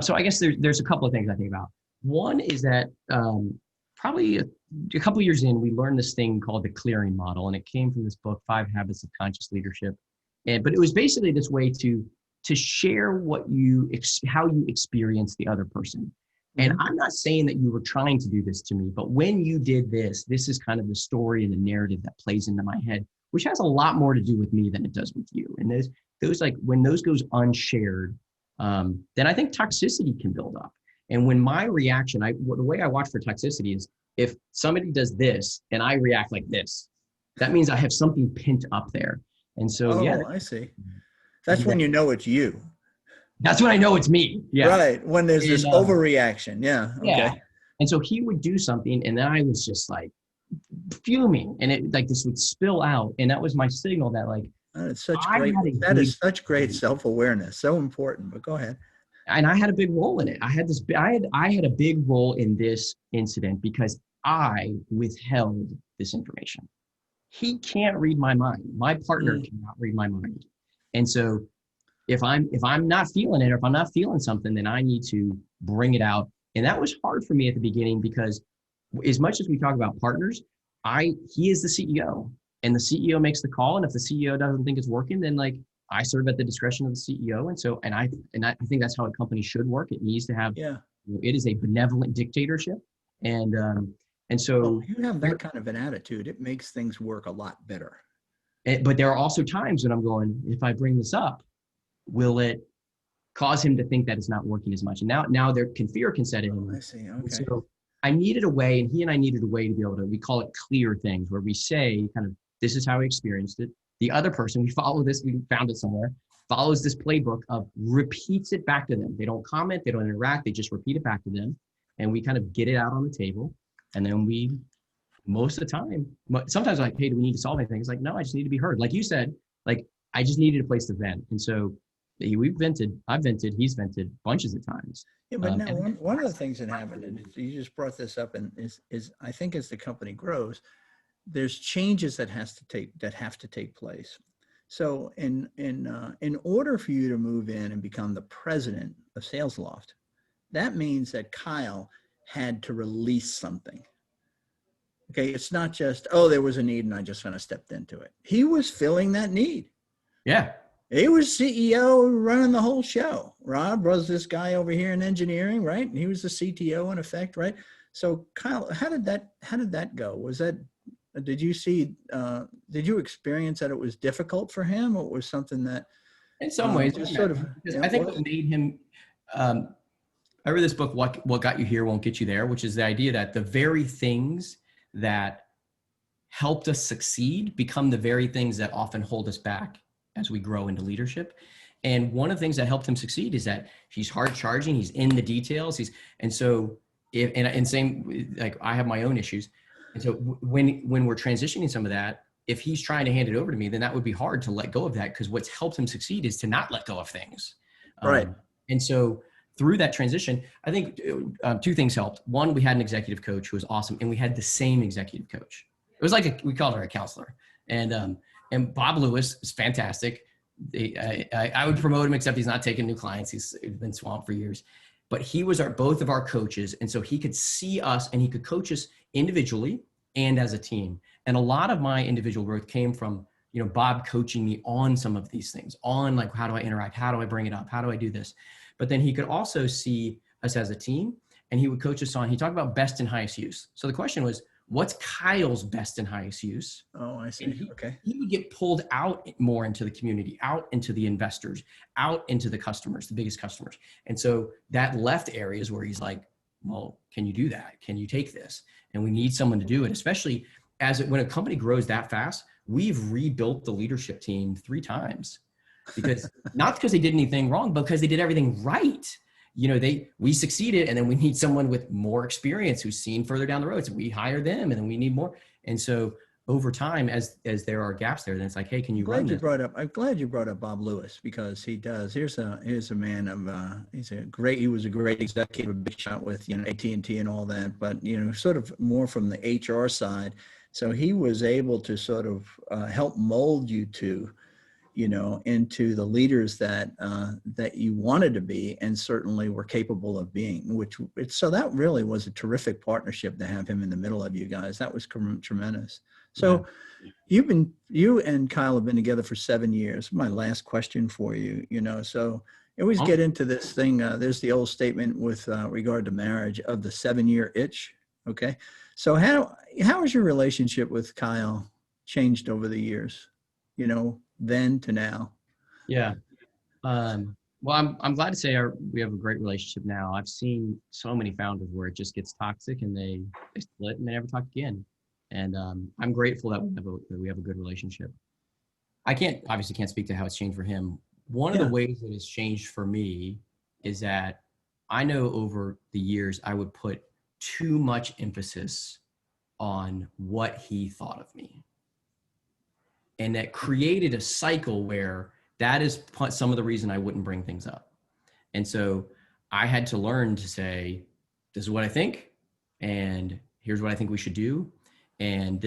so I guess there's a couple of things I think about. One is that probably a couple of years in, we learned this thing called the clearing model, and it came from this book, 5 Habits of Conscious Leadership. But it was basically this way to share how you experience the other person. And I'm not saying that you were trying to do this to me, but when you did this is kind of the story and the narrative that plays into my head, which has a lot more to do with me than it does with you. And those like, when those goes unshared, then I think toxicity can build up. And when my reaction, the way I watch for toxicity is if somebody does this and I react like this, that means I have something pent up there. And so, I see. That's when you know it's you. That's when I know it's me. Yeah. Right. When there's this overreaction. Yeah. Okay. Yeah. And so he would do something and then I was just like fuming and it like this would spill out. And that was my signal that like, that is such great self-awareness. So important, but go ahead. And I had a big role in it. I had a big role in this incident because I withheld this information. He can't read my mind. My partner cannot read my mind. And so if I'm not feeling it, or if I'm not feeling something, then I need to bring it out. And that was hard for me at the beginning because as much as we talk about partners, he is the CEO and the CEO makes the call. And if the CEO doesn't think it's working, then like I serve at the discretion of the CEO. And I think that's how a company should work. It needs to have, it is a benevolent dictatorship. And so you have that kind of an attitude, it makes things work a lot better. But there are also times when I'm going, if I bring this up, will it cause him to think that it's not working as much? And now fear can set in. I see. Okay. So I needed a way, and he and I needed a way to be able to, we call it clear things, where we say kind of, this is how we experienced it. The other person, we follow this, we found it somewhere, follows this playbook of repeats it back to them. They don't comment, they don't interact, they just repeat it back to them. And we kind of get it out on the table. And then most of the time, sometimes like, hey, do we need to solve anything? It's like, no, I just need to be heard. Like you said, like, I just needed a place to vent. And so I've vented, he's vented bunches of times. Yeah, but now And one of the things that happened, and you just brought this up, and is I think as the company grows, there's changes that have to take place. So in order for you to move in and become the president of SalesLoft, that means that Kyle had to release something. Okay, it's not just, oh, there was a need and I just kind of stepped into it. He was filling that need. yeah. He was CEO running the whole show. Rob was this guy over here in engineering, right? And he was the CTO in effect, right? So Kyle, how did that go? Was that, did you see, did you experience that it was difficult for him, or was something that In some ways, just sort of, because I think what made him, I read this book, What Got You Here Won't Get You There, which is the idea that the very things that helped us succeed become the very things that often hold us back as we grow into leadership. And one of the things that helped him succeed is that he's hard charging, he's in the details, and so and same, like I have my own issues. And so when we're transitioning some of that, if he's trying to hand it over to me, then that would be hard to let go of that, because what's helped him succeed is to not let go of things. right. And so through that transition, I think two things helped. One, we had an executive coach who was awesome, and we had the same executive coach. It was like we called her a counselor. And Bob Lewis is fantastic. I would promote him, except he's not taking new clients. He's been swamped for years. But he was both of our coaches, and so he could see us and he could coach us individually and as a team. And a lot of my individual growth came from Bob coaching me on some of these things, on like, how do I interact? How do I bring it up? How do I do this? But then he could also see us as a team, and he would coach us on, he talked about best and highest use. So the question was, what's Kyle's best and highest use? Oh, I see. Okay. He would get pulled out more into the community, out into the investors, out into the customers, the biggest customers. And so that left areas where he's like, well, can you do that? Can you take this? And we need someone to do it, especially when a company grows that fast. We've rebuilt the leadership team 3 times, because not because they did anything wrong, but because they did everything right. We succeeded, and then we need someone with more experience who's seen further down the road. So we hire them, and then we need more. And so over time, as there are gaps there, then it's like, hey, can you run this? I'm glad you brought up Bob Lewis, because he does. Here's a man of he was a great executive, a big shot with AT&T and all that, but sort of more from the HR side. So he was able to sort of help mold you into the leaders that you wanted to be, and certainly were capable of being, so that really was a terrific partnership to have him in the middle of you guys. That was tremendous. So you and Kyle have been together for 7 years. My last question for you, so you always get into this thing. There's the old statement with regard to marriage of the 7-year itch. Okay. So how has your relationship with Kyle changed over the years, then to now? Yeah. Well, I'm glad to say we have a great relationship now. I've seen so many founders where it just gets toxic and they split and they never talk again. And I'm grateful that we have a good relationship. I obviously can't speak to how it's changed for him. One of the ways that it's changed for me is that I know over the years I would put too much emphasis on what he thought of me. And that created a cycle where that is some of the reason I wouldn't bring things up. And so I had to learn to say, this is what I think, and here's what I think we should do. And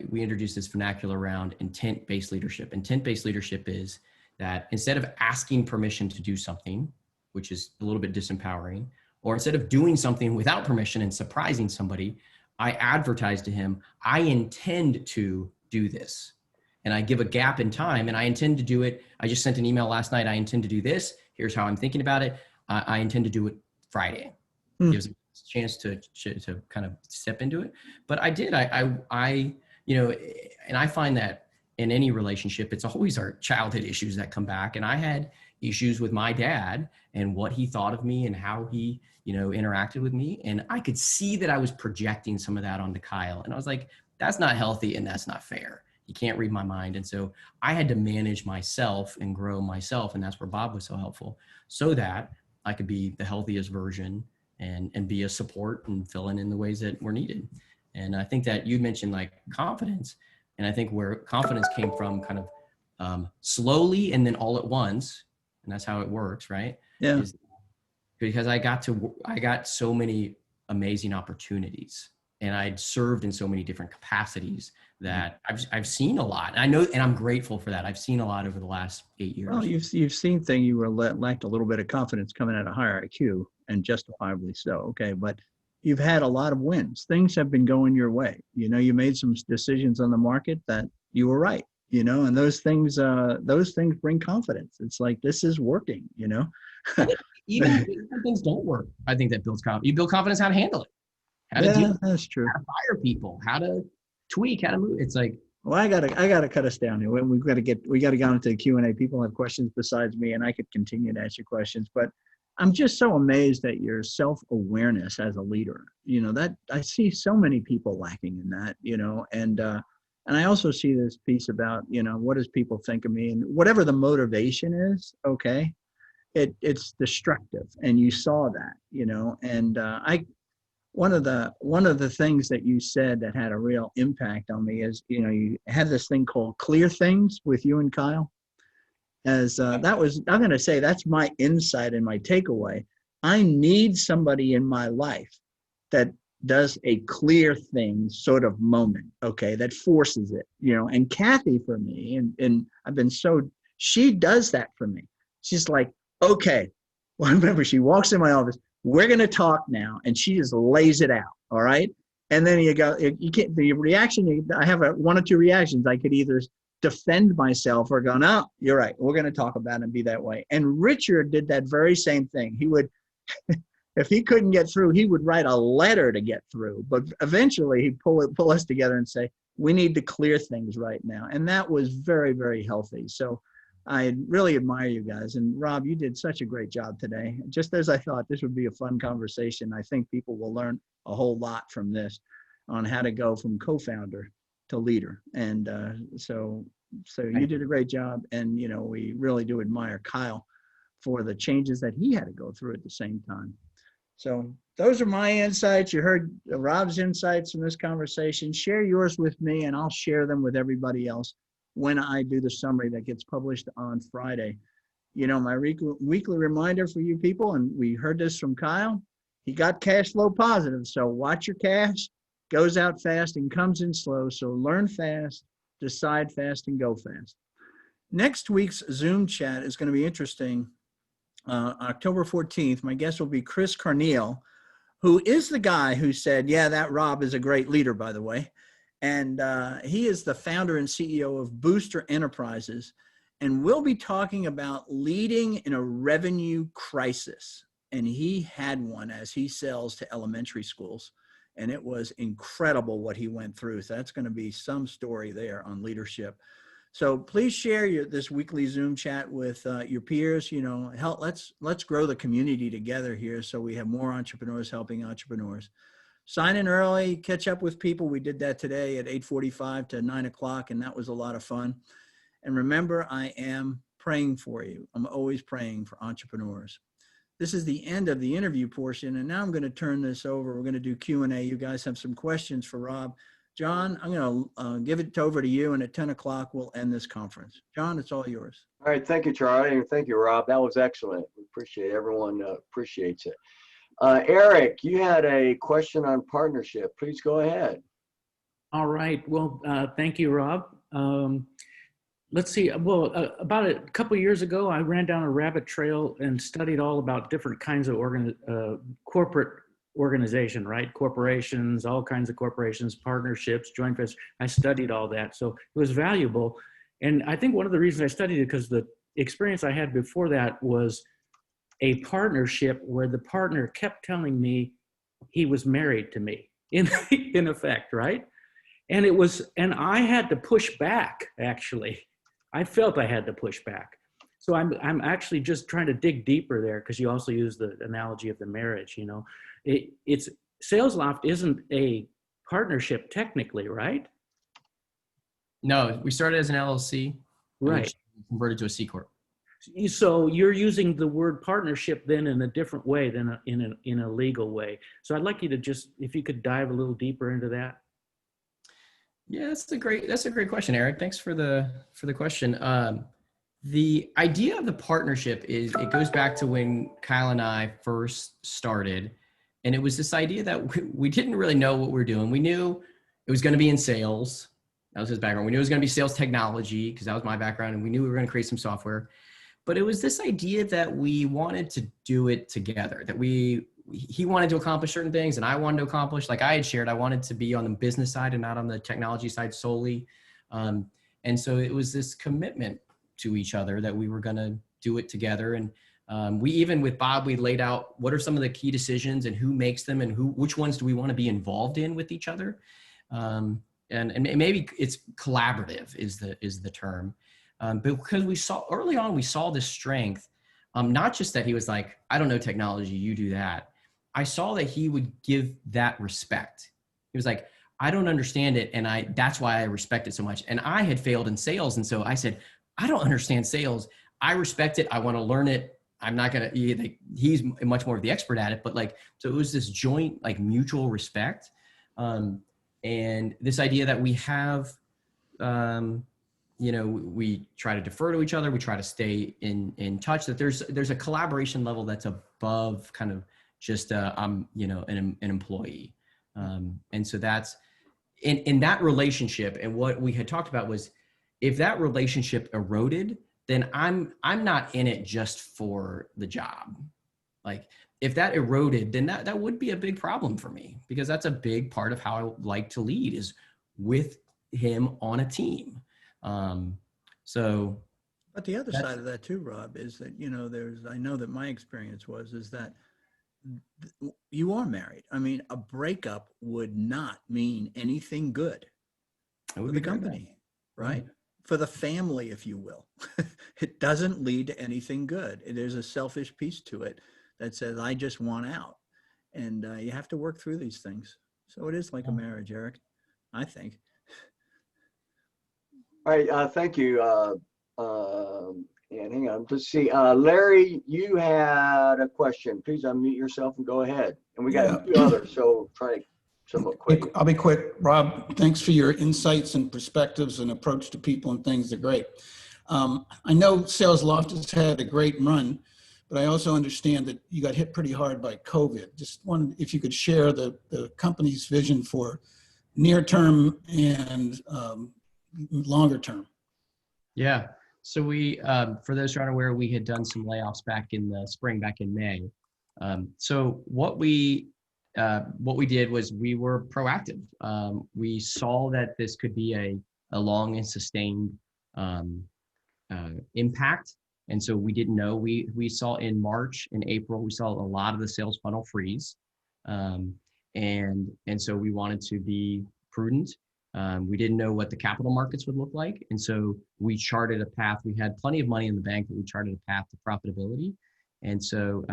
we introduced this vernacular around intent-based leadership. Intent-based leadership is that instead of asking permission to do something, which is a little bit disempowering, or instead of doing something without permission and surprising somebody, I advertise to him, I intend to do this. And I give a gap in time, and I intend to do it. I just sent an email last night. I intend to do this. Here's how I'm thinking about it. I intend to do it Friday. Gives him a chance to kind of step into it. But I did. And I find that in any relationship, it's always our childhood issues that come back. And I had issues with my dad and what he thought of me and how he, interacted with me. And I could see that I was projecting some of that onto Kyle. And I was like, that's not healthy and that's not fair. You can't read my mind. And so I had to manage myself and grow myself. And that's where Bob was so helpful, so that I could be the healthiest version and be a support and fill in the ways that were needed. And I think that you mentioned like confidence. And I think where confidence came from kind of slowly and then all at once. and that's how it works, right? Yeah. Is because I got so many amazing opportunities, and I'd served in so many different capacities that I've seen a lot. And I know, and I'm grateful for that. I've seen a lot over the last 8 years. Well, you've seen things you were lacked a little bit of confidence coming out of higher IQ, and justifiably so. Okay, but you've had a lot of wins. Things have been going your way. You made some decisions on the market that you were right. And those things bring confidence. It's like, this is working. I think even when things don't work, I think that builds confidence. You build confidence how to handle it, how to Yeah, deal, that's true. how to fire people, how to tweak, how to move. It's like, Well, I gotta cut us down here. We got to get into the Q&A. People have questions besides me, and I could continue to ask you questions, but I'm just so amazed at your self-awareness as a leader. That I see so many people lacking in that. And I also see this piece about what does people think of me, and whatever the motivation is. Okay, it's destructive, and you saw that. And one of the things that you said that had a real impact on me is, you had this thing called Clear Things with you and Kyle. As I'm going to say, that's my insight and my takeaway. I need somebody in my life that does a clear thing sort of moment, okay, that forces it, and Kathy for me, and she does that for me. She's like, okay, well, I remember she walks in my office, we're going to talk now. And she just lays it out. All right. And then you can't, the reaction, I have one or two reactions. I could either defend myself or go, no, you're right. We're going to talk about it and be that way. And Richard did that very same thing. He would, if he couldn't get through, he would write a letter to get through. But eventually he'd pull us together and say, we need to clear things right now. And that was very, very healthy. So I really admire you guys. And Rob, you did such a great job today. Just as I thought, this would be a fun conversation. I think people will learn a whole lot from this on how to go from co-founder to leader. And so you did a great job. And, we really do admire Kyle for the changes that he had to go through at the same time. So those are my insights. You heard Rob's insights from this conversation. Share yours with me, and I'll share them with everybody else when I do the summary that gets published on Friday. My weekly reminder for you people, and we heard this from Kyle, he got cash flow positive. So watch your cash, goes out fast and comes in slow. So learn fast, decide fast, and go fast. Next week's Zoom chat is going to be interesting. October 14th, my guest will be Chris Carneal, who is the guy who said, yeah, that Rob is a great leader, by the way. And he is the founder and CEO of Booster Enterprises. And we'll be talking about leading in a revenue crisis. And he had one as he sells to elementary schools. And it was incredible what he went through. So that's going to be some story there on leadership. So please share this weekly Zoom chat with your peers. Let's grow the community together here so we have more entrepreneurs helping entrepreneurs. Sign in early, catch up with people. We did that today at 8:45 to 9 o'clock, and that was a lot of fun. And remember, I am praying for you. I'm always praying for entrepreneurs. This is the end of the interview portion, and now I'm going to turn this over. We're going to do Q&A. You guys have some questions for Rob. John, I'm going to give it over to you, and at 10 o'clock, we'll end this conference. John, it's all yours. All right. Thank you, Charlie, and thank you, Rob. That was excellent. We appreciate it. Everyone appreciates it. Eric, you had a question on partnership. Please go ahead. All right. Well, thank you, Rob. Let's see. Well, about a couple of years ago, I ran down a rabbit trail and studied all about different kinds of corporate organization, right? Corporations, all kinds of corporations, partnerships, joint ventures. I studied all that. So it was valuable. And I think one of the reasons I studied it because the experience I had before that was a partnership where the partner kept telling me he was married to me in effect, right? And I had to push back, actually. I felt I had to push back. So I'm actually just trying to dig deeper there because you also use the analogy of the marriage, It's SalesLoft isn't a partnership technically, right? No, we started as an LLC. Right. Converted to a C Corp. So you're using the word partnership then in a different way than in a legal way. So I'd like you to if you could dive a little deeper into that. Yeah, that's a great question, Eric. Thanks for the question. The idea of the partnership is, it goes back to when Kyle and I first started. And it was this idea that we didn't really know what we were doing. We knew it was going to be in sales. That was his background. We knew it was going to be sales technology, because that was my background. And we knew we were going to create some software. But it was this idea that we wanted to do it together, that he wanted to accomplish certain things and I wanted to accomplish, like I had shared, I wanted to be on the business side and not on the technology side solely. And so it was this commitment to each other that we were going to do it together. And we, even with Bob, we laid out what are some of the key decisions and who makes them and which ones do we want to be involved in with each other. And maybe it's collaborative is the term. But because we saw early on, we saw this strength, not just that he was like, I don't know technology, you do that. I saw that he would give that respect. He was like, I don't understand it. And that's why I respect it so much. And I had failed in sales. And so I said, I don't understand sales. I respect it. I want to learn it. I'm not going to, he's much more of the expert at it, but so it was this joint, mutual respect. And this idea that we have, we try to defer to each other. We try to stay in touch, that there's a collaboration level that's above kind of just, I'm, an employee. And so that's in that relationship. And what we had talked about was, if that relationship eroded, then I'm not in it just for the job. If that eroded, then that would be a big problem for me, because that's a big part of how I like to lead, is with him on a team. But the other side of that too, Rob, is that, I know that my experience is that you are married. I mean, a breakup would not mean anything good for the company, right? For the family, if you will. It doesn't lead to anything good. There's a selfish piece to it that says, I just want out. And you have to work through these things. So it is like a marriage, Eric, I think. All right, thank you. And hang on, let's see. Larry, you had a question. Please unmute yourself and go ahead. And we got a few others, so try to somewhat quick. I'll be quick. Rob, thanks for your insights and perspectives and approach to people and things. They're great. I know SalesLoft has had a great run, but I also understand that you got hit pretty hard by COVID. Just wondered if you could share the company's vision for near term and longer term. Yeah. So we, for those who aren't aware, we had done some layoffs back in the spring, back in May. So what we did was we were proactive. We saw that this could be a long and sustained impact. And so we didn't know. We saw in March and April, we saw a lot of the sales funnel freeze. And so we wanted to be prudent. We didn't know what the capital markets would look like. And so we charted a path. We had plenty of money in the bank, but we charted a path to profitability. And so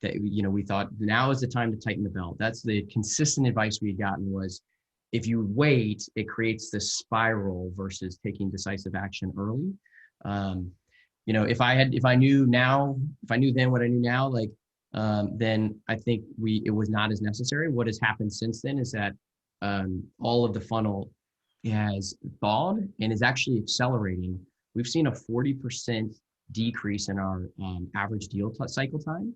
we thought now is the time to tighten the belt. That's the consistent advice we had gotten, was if you wait, it creates this spiral versus taking decisive action early. If I knew then what I knew now, then I think it was not as necessary. What has happened since then is that all of the funnel has thawed and is actually accelerating. We've seen a 40% decrease in our average deal cycle time.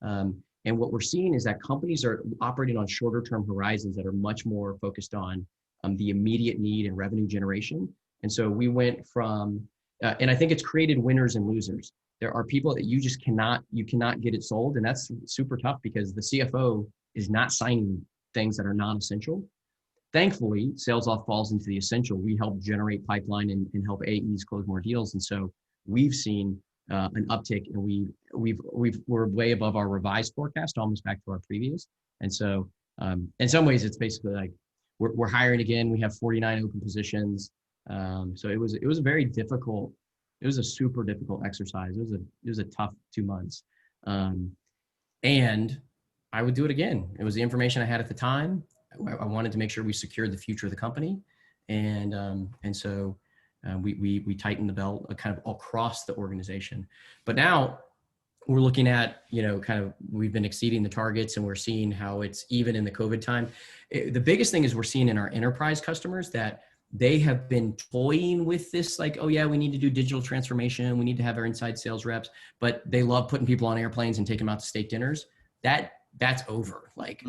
And what we're seeing is that companies are operating on shorter term horizons that are much more focused on the immediate need and revenue generation. And so we went from, and I think it's created winners and losers. There are people that you cannot get it sold. And that's super tough because the CFO is not signing things that are non-essential. Thankfully, SalesLoft falls into the essential. We help generate pipeline and help AEs close more deals. And so we've seen an uptick, and we're way above our revised forecast, almost back to our previous. And so in some ways, it's basically like we're hiring again. We have 49 open positions. So it was a very difficult. It was a super difficult exercise. It was a tough 2 months, and I would do it again. It was the information I had at the time. I wanted to make sure we secured the future of the company, and so we tightened the belt kind of across the organization. But now we're looking at, we've been exceeding the targets, and we're seeing how it's even in the COVID time. The biggest thing is we're seeing in our enterprise customers that they have been toying with this, like, oh yeah, we need to do digital transformation. We need to have our inside sales reps, but they love putting people on airplanes and taking them out to steak dinners. That's over. Like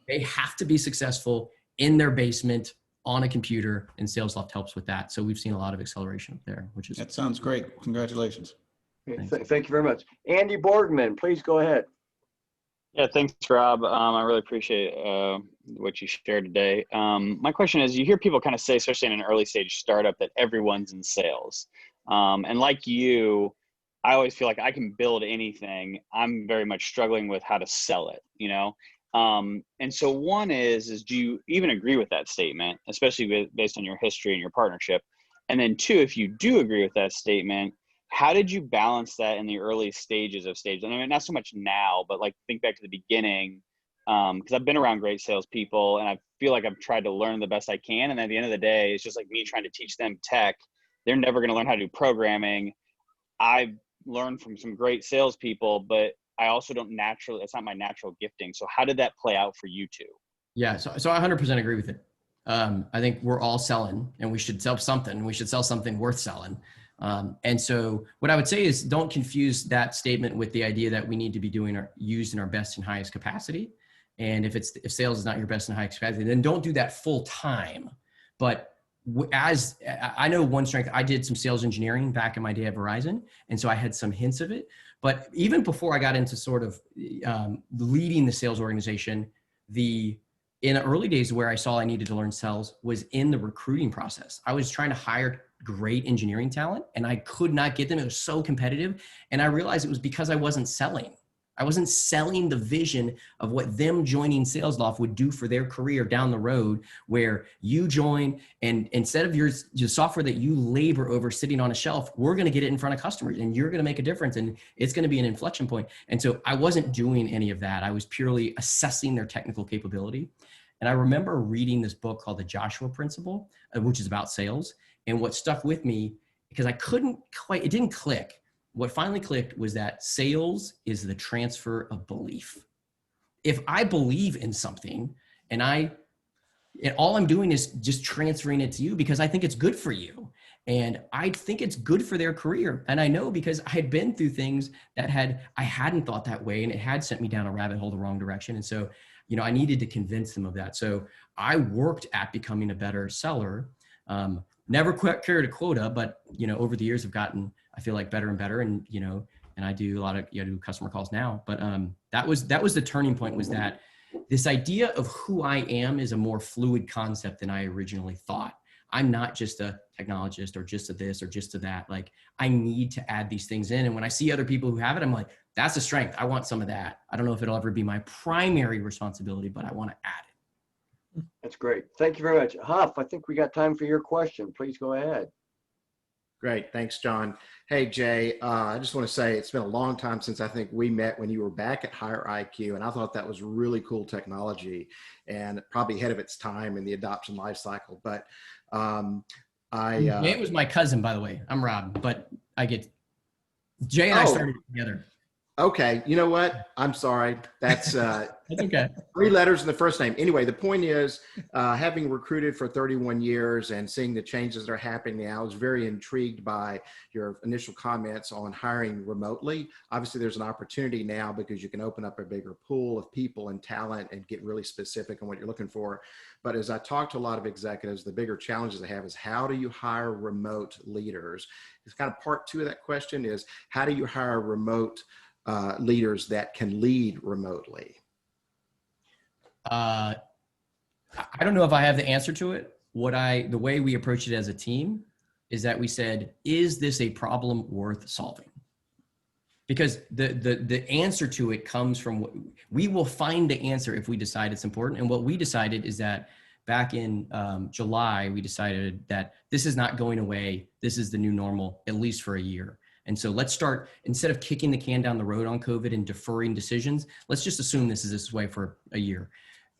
they have to be successful in their basement on a computer, and SalesLoft helps with that. So we've seen a lot of acceleration up there, which is. That sounds great. Congratulations. Thank you very much. Andy Borgmann, please go ahead. Yeah, thanks, Rob. I really appreciate what you shared today. My question is, you hear people kind of say, especially in an early stage startup, that everyone's in sales. And like you, I always feel like I can build anything. I'm very much struggling with how to sell it, you know? And so one is do you even agree with that statement, especially based on your history and your partnership? And then two, if you do agree with that statement, how did you balance that in the early stages of stage? I mean, not so much now, but like think back to the beginning, because I've been around great salespeople and I feel like I've tried to learn the best I can. And at the end of the day, it's just like me trying to teach them tech. They're never going to learn how to do programming. I've learned from some great salespeople, but I also don't naturally, it's not my natural gifting. So how did that play out for you two? Yeah, so I 100% agree with it. I think we're all selling and we should sell something. We should sell something worth selling. And so what I would say is don't confuse that statement with the idea that we need to be used in our best and highest capacity. And if sales is not your best and highest capacity, then don't do that full time. But as I know one strength, I did some sales engineering back in my day at Verizon. And so I had some hints of it, but even before I got into sort of leading the sales organization, in the early days where I saw I needed to learn sales was in the recruiting process. I was trying to hire great engineering talent and I could not get them. It was so competitive. And I realized it was because I wasn't selling. I wasn't selling the vision of what them joining SalesLoft would do for their career down the road, where you join and instead of your software that you labor over sitting on a shelf, we're going to get it in front of customers and you're going to make a difference and it's going to be an inflection point. And so I wasn't doing any of that. I was purely assessing their technical capability. And I remember reading this book called The Joshua Principle, which is about sales. And what stuck with me, because it didn't click. What finally clicked was that sales is the transfer of belief. If I believe in something and all I'm doing is just transferring it to you because I think it's good for you. And I think it's good for their career. And I know because I had been through things that I hadn't thought that way and it had sent me down a rabbit hole the wrong direction. And so, I needed to convince them of that. So I worked at becoming a better seller. Never carried a quota, but over the years I've gotten, I feel like, better and better. And and I do a lot of do customer calls now. But that was the turning point, was that this idea of who I am is a more fluid concept than I originally thought. I'm not just a technologist or just a this or just a that. Like I need to add these things in. And when I see other people who have it, I'm like, that's a strength. I want some of that. I don't know if it'll ever be my primary responsibility, but I want to add it. That's great. Thank you very much. Huff, I think we got time for your question. Please go ahead. Great. Thanks, John. Hey, Jay, I just want to say it's been a long time since I think we met when you were back at Higher IQ, and I thought that was really cool technology and probably ahead of its time in the adoption life cycle. But Jay was my cousin, by the way. I'm Rob, but Jay and I started together. Okay. You know what? I'm sorry. That's That's okay. 3 letters in the first name. Anyway, the point is, having recruited for 31 years and seeing the changes that are happening now, I was very intrigued by your initial comments on hiring remotely. Obviously, there's an opportunity now because you can open up a bigger pool of people and talent and get really specific on what you're looking for. But as I talk to a lot of executives, the bigger challenges they have is how do you hire remote leaders? It's kind of part 2 of that question is how do you hire remote leaders that can lead remotely? I don't know if I have the answer to it. The way we approach it as a team is that we said, is this a problem worth solving? Because the answer to it comes from we will find the answer if we decide it's important. And what we decided is that back in July, we decided that this is not going away. This is the new normal, at least for a year. And so let's start, instead of kicking the can down the road on COVID and deferring decisions, let's just assume this is this way for a year.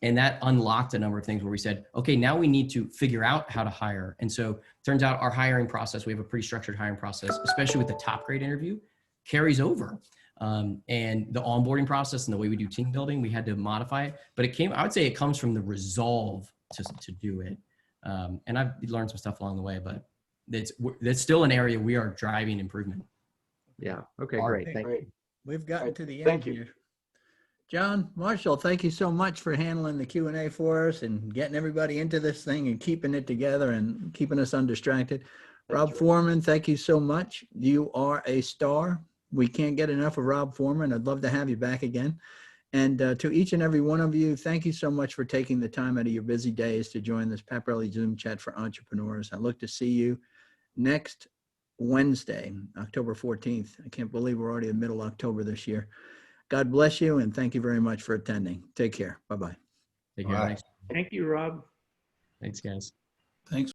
And that unlocked a number of things where we said, okay, now we need to figure out how to hire. And so turns out our hiring process, we have a pretty structured hiring process, especially with the top grade interview, carries over. And the onboarding process and the way we do team building, we had to modify it. But I would say it comes from the resolve to do it. And I've learned some stuff along the way, but it's still an area we are driving improvement. Yeah. Okay, All great. right. Thank you. Great. We've gotten Right. to the Thank end you. here. John, Marshall, thank you so much for handling the Q&A for us and getting everybody into this thing and keeping it together and keeping us undistracted. Rob you. Forman, thank you so much. You are a star. We can't get enough of Rob Forman. I'd love to have you back again. And to each and every one of you, thank you so much for taking the time out of your busy days to join this Paparelli Zoom chat for entrepreneurs. I look to see you next Wednesday, October 14th. I can't believe we're already in middle October this year. God bless you, and thank you very much for attending. Take care. Bye-bye. Take care. Bye. Thanks. Thank you, Rob. Thanks, guys. Thanks.